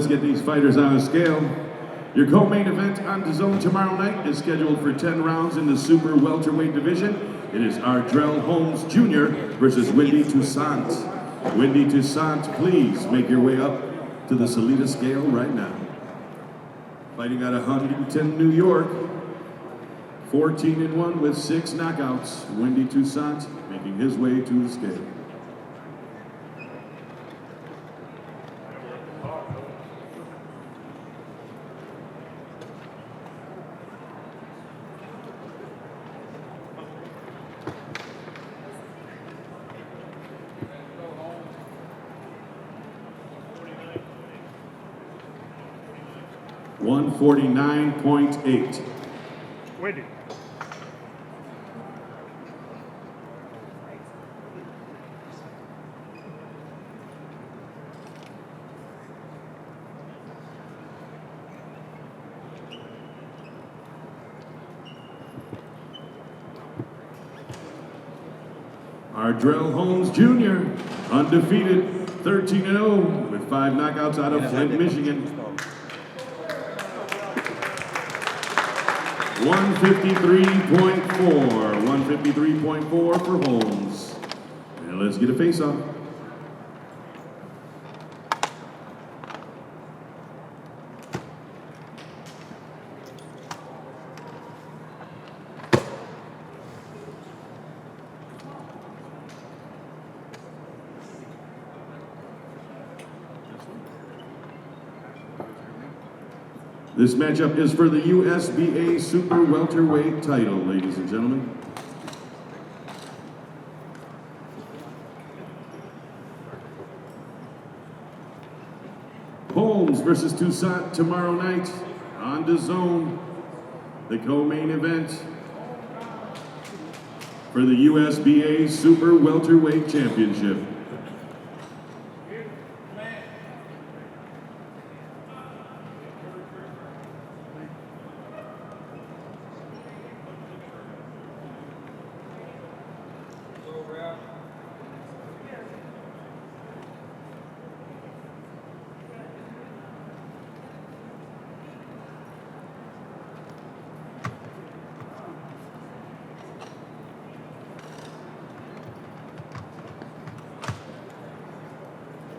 let's get these fighters on a scale. Your co-main event on DAZN tomorrow night is scheduled for 10 rounds in the super welterweight division. It is Ardrell Holmes Jr. versus Wendy Toussaint. Wendy Toussaint, please make your way up to the Salita scale right now. Fighting out of Huntington, New York. 14-1 with 6 knockouts. Wendy Toussaint making his way to the scale. $149.8. Wendy. Ardrell Holmes Jr., undefeated, 13-0 with 5 knockouts out of Flint, Michigan. 153.4 for Holmes. And let's get a face-off. This matchup is for the USBA Super Welterweight title, ladies and gentlemen. Holmes versus Toussaint tomorrow night on DAZN, the co-main event for the USBA Super Welterweight Championship.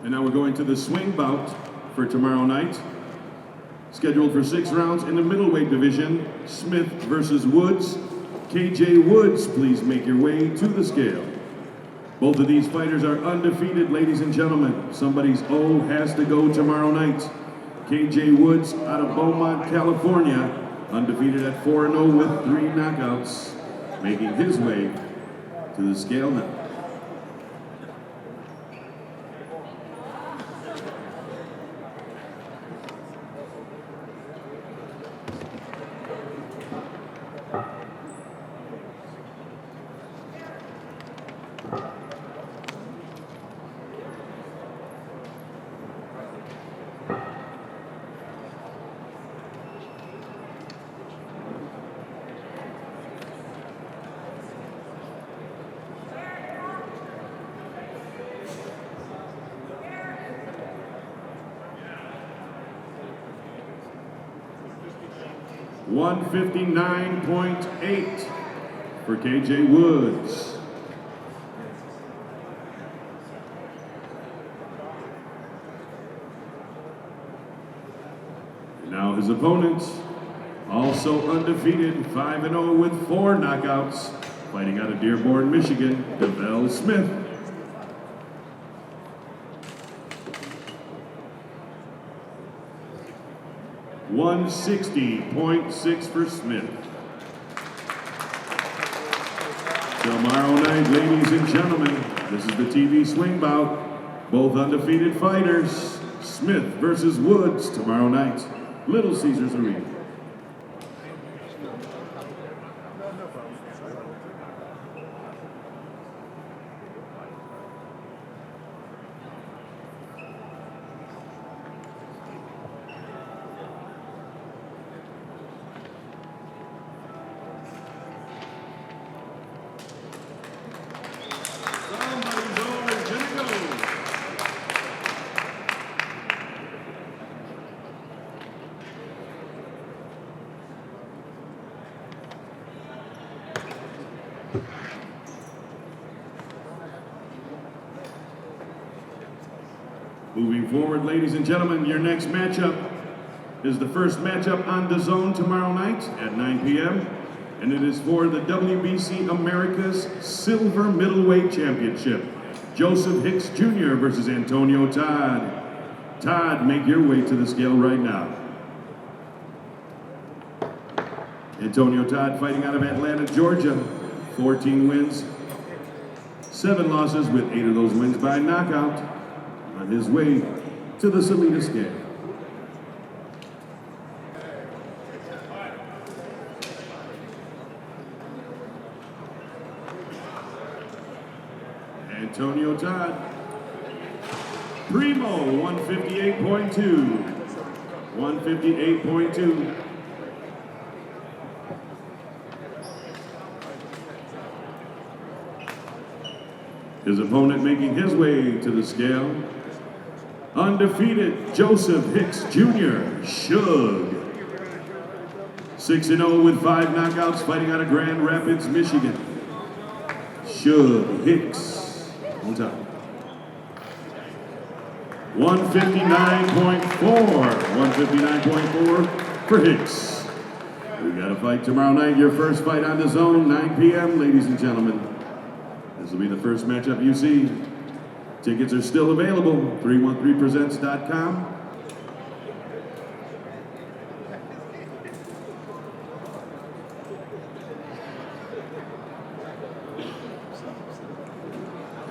And now we're going to the swing bout for tomorrow night. Scheduled for 6 rounds in the middleweight division, Smith versus Woods. KJ Woods, please make your way to the scale. Both of these fighters are undefeated, ladies and gentlemen. Somebody's O has to go tomorrow night. KJ Woods out of Beaumont, California, undefeated at 4-0 with 3 knockouts, making his way to the scale now. $159.8 for KJ Woods. Now his opponent, also undefeated, 5-0 with 4 knockouts, fighting out of Dearborn, Michigan, Devell Smith. $160.6 for Smith. Tomorrow night, ladies and gentlemen, this is the TV swing bout. Both undefeated fighters, Smith versus Woods, tomorrow night, Little Caesars Arena. Moving forward, ladies and gentlemen, your next matchup is the first matchup on DAZN tomorrow night at 9 p.m. And it is for the WBC Americas Silver Middleweight Championship. Joseph Hicks Jr. versus Antonio Todd. Todd, make your way to the scale right now. Antonio Todd fighting out of Atlanta, Georgia. 14 wins, 7 losses, with 8 of those wins by knockout. On his way to the Salita scale. Antonio Todd. Primo, 158.2. 158.2. His opponent making his way to the scale. Undefeated Joseph Hicks Jr. Shug. 6-0 with 5 knockouts, fighting out of Grand Rapids, Michigan. Shug Hicks on top. 159.4. 159.4 for Hicks. We got a fight tomorrow night. Your first fight on DAZN, 9 p.m., ladies and gentlemen. This will be the first matchup you see. Tickets are still available, 313presents.com.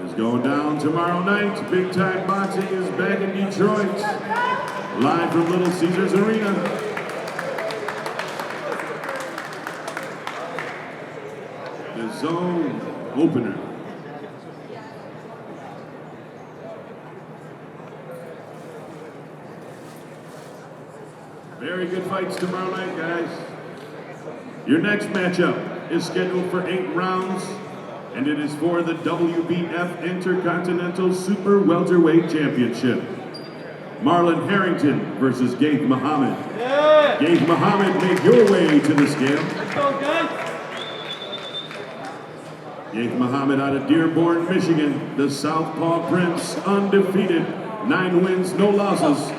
It's going down tomorrow night. Big Time Boxing is back in Detroit. Live from Little Caesars Arena. The Zone opener. Very good fights tomorrow night, guys. Your next matchup is scheduled for 8 rounds, and it is for the WBF Intercontinental Super Welterweight Championship. Marlon Harrington versus Gaith Muhammad. Yeah. Gaith Muhammad, make your way to the scale. Let's go, guys. Gaith Muhammad out of Dearborn, Michigan. The Southpaw Prince, undefeated. 9 wins, no losses,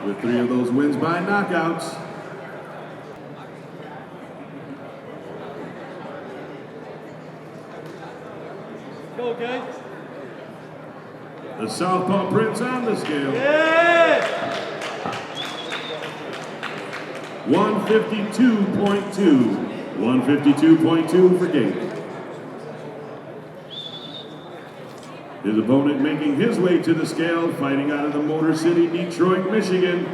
with 3 of those wins by knockouts. Go, guys. The Southpaw Prince on the scale. Yeah! 152.2. 152.2 for Gaith. His opponent making his way to the scale, fighting out of the Motor City, Detroit, Michigan,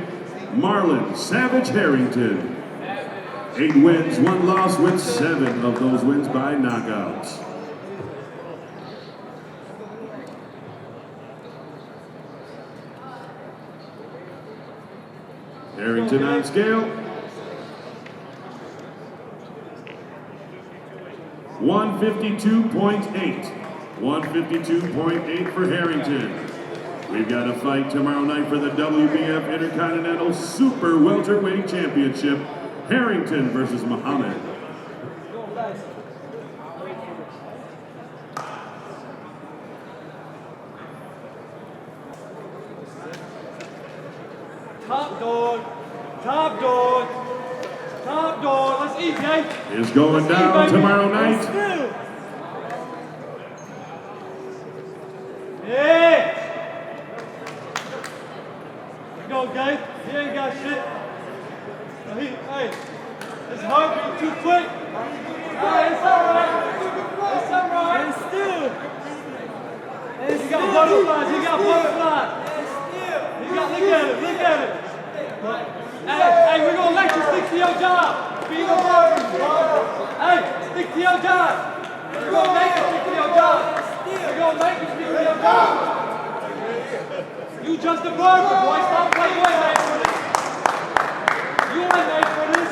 Marlon Savage Harrington. 8 wins, 1 loss, with 7 of those wins by knockouts. Harrington on scale. 152.8. 152.8 for Harrington. We've got a fight tomorrow night for the WBF Intercontinental Super Welterweight Championship. Harrington versus Muhammad. Top dog. Top dog. Top dog. Let's eat, guys. Is going down tomorrow night. Yeah! Let's go, guys. He ain't got shit. Hey, his heartbeat too quick. Hey, it's alright. It's alright. And still. He got butterflies. He got butterflies. He got, look at it. Look at it. Hey, we're gonna let you stick to your job. Be the workers, bro. Hey, stick to your job. We're gonna make you stick to your job. We're gonna make you stick to your job. You just a burger, boy. Stop playing. You ain't made for this. You ain't made for this.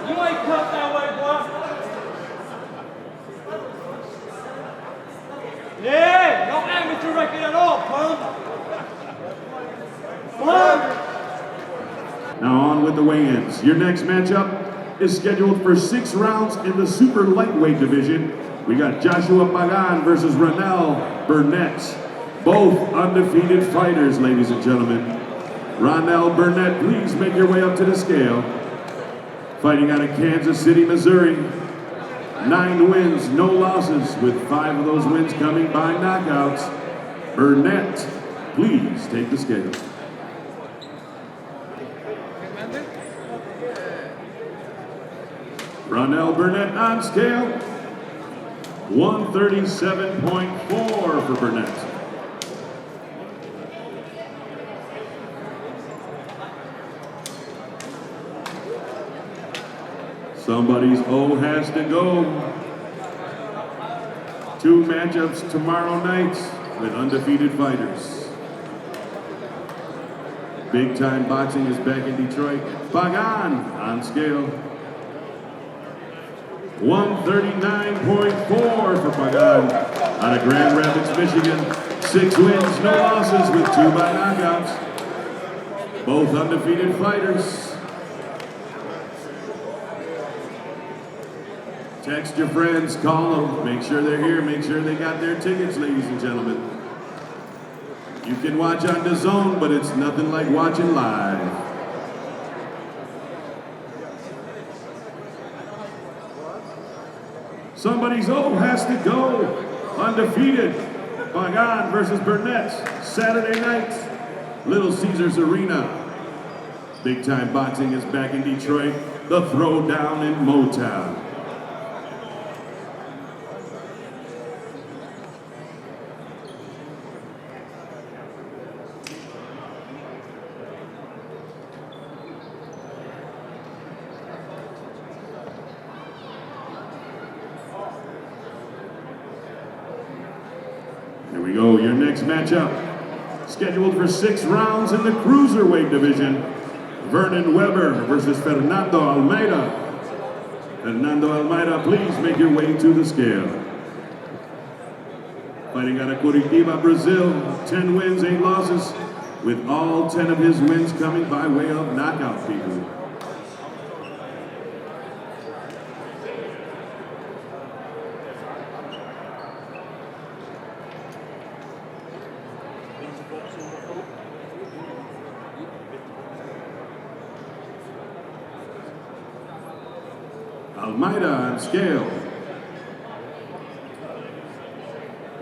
You ain't cut that way, boy. Yeah, no amateur record at all, punk. Punk. Now on with the weigh-ins. Your next matchup is scheduled for 6 rounds in the super lightweight division. We got Joshua Pagan versus Ronell Burnett. Both undefeated fighters, ladies and gentlemen. Ronell Burnett, please make your way up to the scale. Fighting out of Kansas City, Missouri. 9 wins, no losses, with 5 of those wins coming by knockouts. Burnett, please take the scale. Ronell Burnett on scale, 137.4 for Burnett. Somebody's O has to go. 2 matchups tomorrow night with undefeated fighters. Big Time Boxing is back in Detroit. Pagan on scale. 139.4 for Pagan out of Grand Rapids, Michigan. 6 wins, no losses, with 2 by knockouts. Both undefeated fighters. Text your friends, call them, make sure they're here, make sure they got their tickets, ladies and gentlemen. You can watch on DAZN, but it's nothing like watching live. Somebody's O has to go. Undefeated. Pagan versus Burnett. Saturday night. Little Caesars Arena. Big Time Boxing is back in Detroit. The Throwdown in Motown. Here we go, your next matchup. Scheduled for 6 rounds in the cruiserweight division. Vernon Weber versus Fernando Almeida. Fernando Almeida, please make your way to the scale. Fighting out of Curitiba, Brazil. 10 wins, 8 losses, with all 10 of his wins coming by way of knockout, people. Almeida on scale,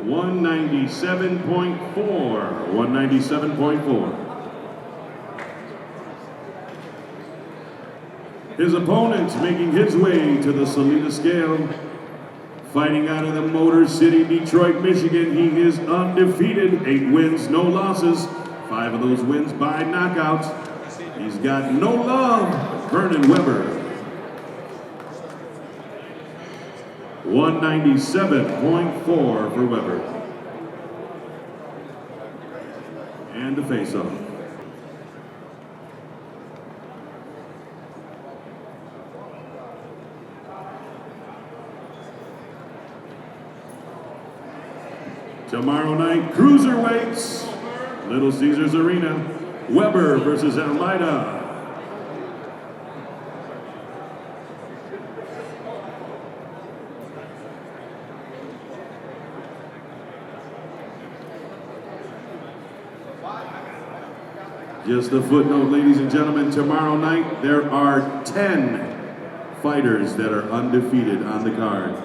197.4, 197.4. His opponent making his way to the Salita scale, fighting out of the Motor City, Detroit, Michigan. He is undefeated, 8 wins, no losses, 5 of those wins by knockouts. He's got no love, Vernon Weber. 197.4 for Weber. And the face-off. Tomorrow night, cruiserweights, Little Caesars Arena, Weber versus Almeida. Just a footnote, ladies and gentlemen, tomorrow night there are 10 fighters that are undefeated on the card.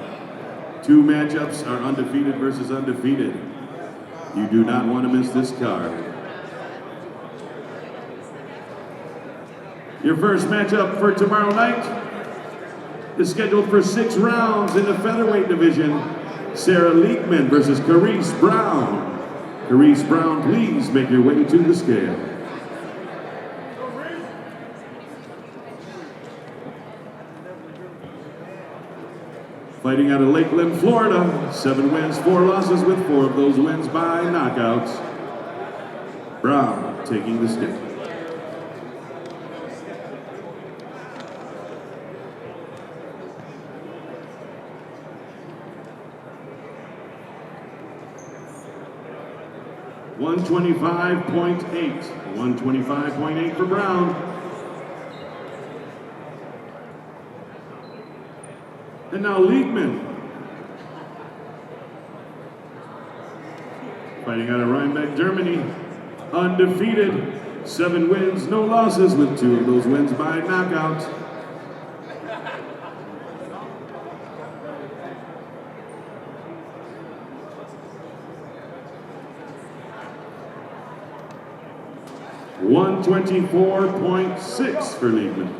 2 matchups are undefeated versus undefeated. You do not want to miss this card. Your first matchup for tomorrow night is scheduled for 6 rounds in the featherweight division. Sarah Leekman versus Carice Brown. Carice Brown, please make your way to the scale. Fighting out of Lakeland, Florida. 7 wins, 4 losses, with 4 of those wins by knockouts. Brown taking the scale. $125.8. 125.8 for Brown. And now Liebman. Fighting out of Rhinebeck, Germany. Undefeated. 7 wins, no losses, with 2 of those wins by knockout. $124.6 for Liebman.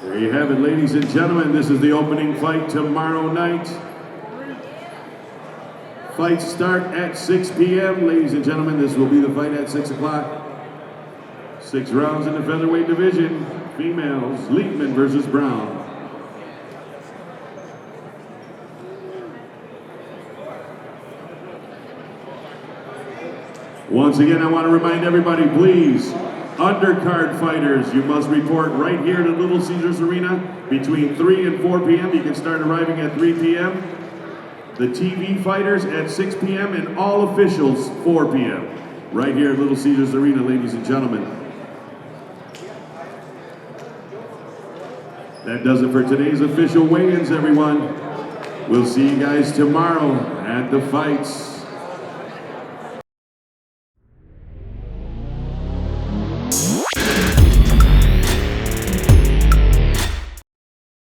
There you have it, ladies and gentlemen. This is the opening fight tomorrow night. Fights start at 6 p.m. Ladies and gentlemen, this will be the fight at 6 o'clock. 6 rounds in the featherweight division. Females, Liebman versus Brown. Once again, I want to remind everybody, please, undercard fighters, you must report right here to Little Caesars Arena between 3 and 4 p.m. You can start arriving at 3 p.m. The TV fighters at 6 p.m. and all officials 4 p.m. Right here at Little Caesars Arena, ladies and gentlemen. That does it for today's official weigh-ins, everyone. We'll see you guys tomorrow at the fights.